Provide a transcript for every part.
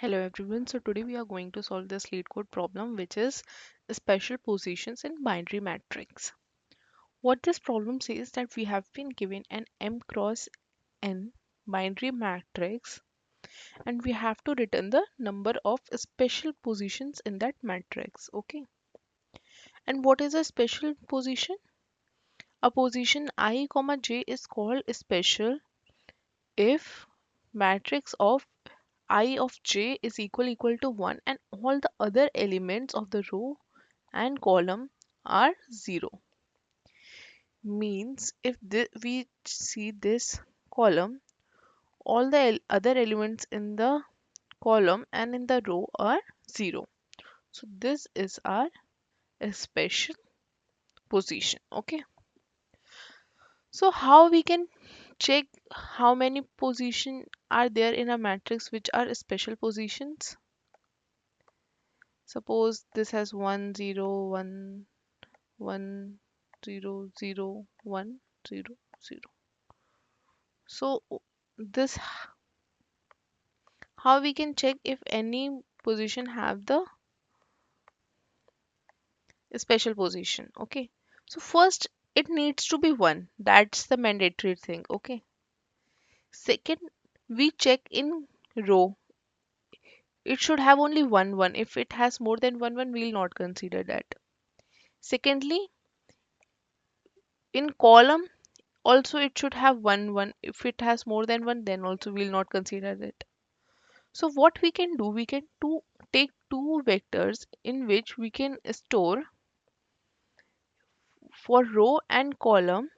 Hello everyone. So today we are going to solve this LeetCode problem, which is special positions in binary matrix. What this problem says that we have been given an m cross n binary matrix and we have to return the number of special positions in that matrix. Okay. And what is a special position? A position I comma j is called special if matrix of I of j is equal to 1 and all the other elements of the row and column are 0. Means if we see this column, all the other elements in the column and in the row are 0. So this is our special position. Okay. So how we can check how many position are there in a matrix which are special positions? Suppose this has 1 0 1 1 0 0 1 0 0. So this how we can check if any position have the special position. Okay, so first it needs to be 1. That's the mandatory thing. Okay, second we check in row, it should have only one. If it has more than one, we'll not consider that. Secondly, in column also it should have one. If it has more than one, then also we'll not consider it. So what we can do, we can take two vectors in which we can store for row and column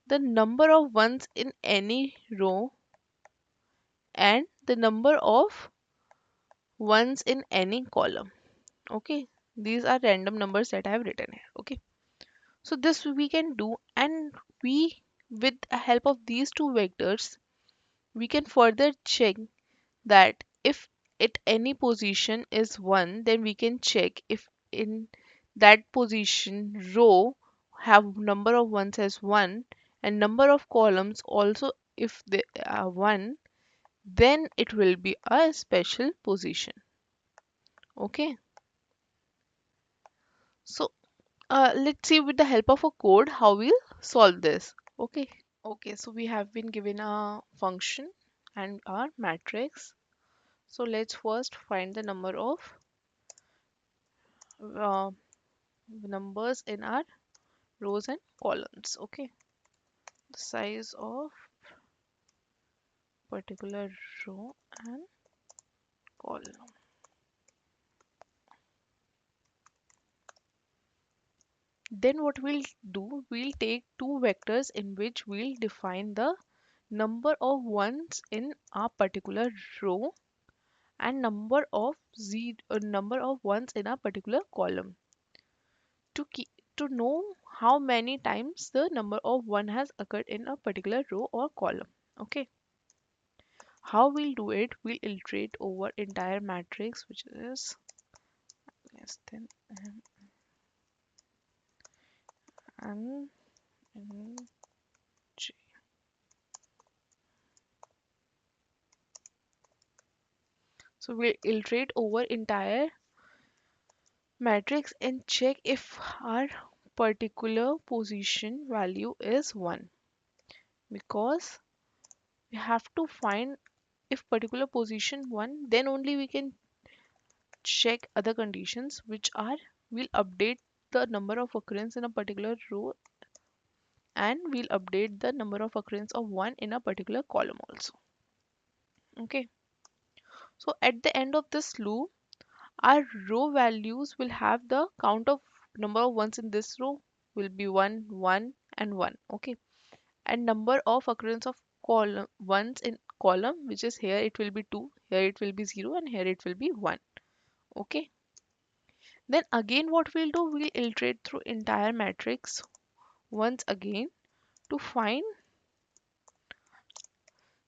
the number of ones in any row and the number of ones in any column. Okay, these are random numbers that I have written here. Okay, so this we can do, and we, with the help of these two vectors, we can further check that if at any position is 1, then we can check if in that position row have number of ones as 1 and number of columns also if they are 1, then it will be a special position. Okay, so let's see with the help of a code how we'll solve this. Okay, so we have been given a function and our matrix. So let's first find the number of uh, numbers in our rows and columns. Okay, the size of particular row and column. Then what we'll do, we'll take two vectors in which we'll define the number of ones in a particular row and number of ones in a particular column to keep, to know how many times the number of one has occurred in a particular row or column. Okay, how we'll do it, we'll iterate over entire matrix which is less than n n j. So we'll iterate over entire matrix and check if our particular position value is 1, because we have to find if particular position 1, then only we can check other conditions which are, we'll update the number of occurrence in a particular row and we'll update the number of occurrence of 1 in a particular column also. Okay, so at the end of this loop our row values will have the count of number of ones in this row will be 1 1 and 1. Okay, and number of occurrence of column ones in column, which is here it will be 2, here it will be 0 and here it will be 1. Okay, then again what we'll do, we'll iterate through entire matrix once again to find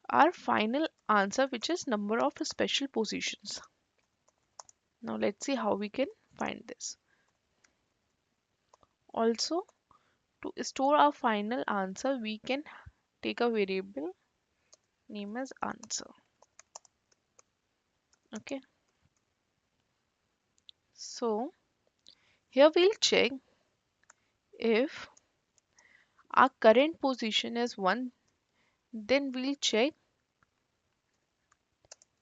our final answer, which is number of special positions. Now let's see how we can find this. Also, to store our final answer, we can take a variable name as answer. Okay, so here we'll check if our current position is 1, then we'll check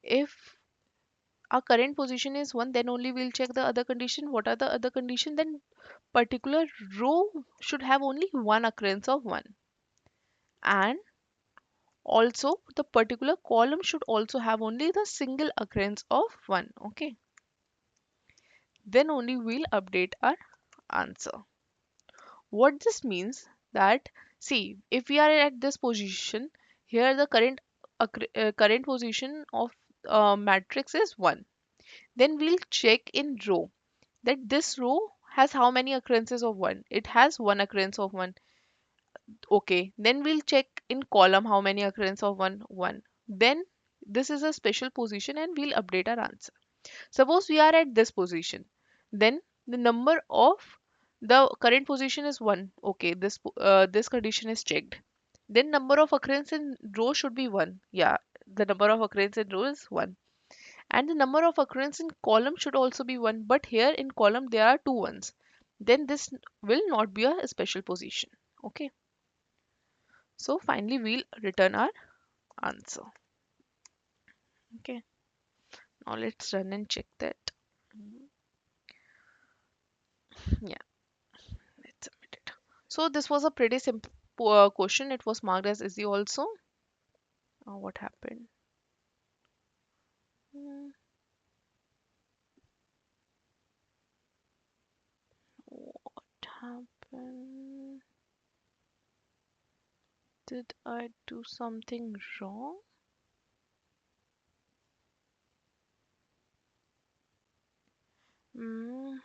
if our current position is 1, then only we'll check the other condition. What are the other condition? Then particular row should have only one occurrence of 1, and also the particular column should also have only the single occurrence of 1. Okay, then only we'll update our answer. What this means that, see, if we are at this position, here the current position of matrix is 1. Then we'll check in row that this row has how many occurrences of 1. It has one occurrence of 1. Okay, then we'll check in column how many occurrence of 1, 1. Then this is a special position and we'll update our answer. Suppose we are at this position, then the number of the current position is 1. Okay, this condition is checked. Then number of occurrence in row should be 1. Yeah, the number of occurrence in row is 1. And the number of occurrence in column should also be 1. But here in column there are two ones. Then this will not be a special position. Okay. So finally we'll return our answer. Okay. Now let's run and check that. Yeah. Let's submit it. So this was a pretty simple question. It was marked as easy also. What happened? Hmm, What happened? Did I do something wrong? Hmm,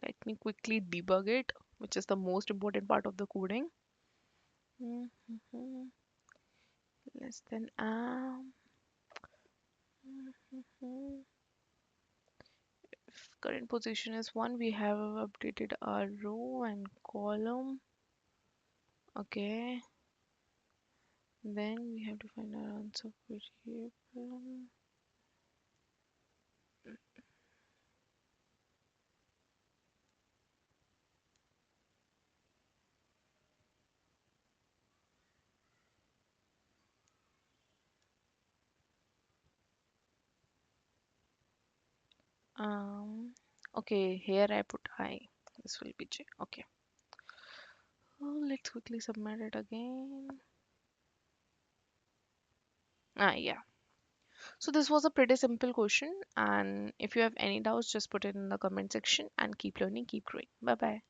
Let me quickly debug it, which is the most important part of the coding. Mhm. Less than mhm. If current position is 1, we have updated our row and column. Okay. Then we have to find our answer variable. Um, okay, here I put I. This will be J. Okay. Let's quickly submit it again. Yeah. So this was a pretty simple question, and if you have any doubts, just put it in the comment section and keep learning, keep growing. Bye bye.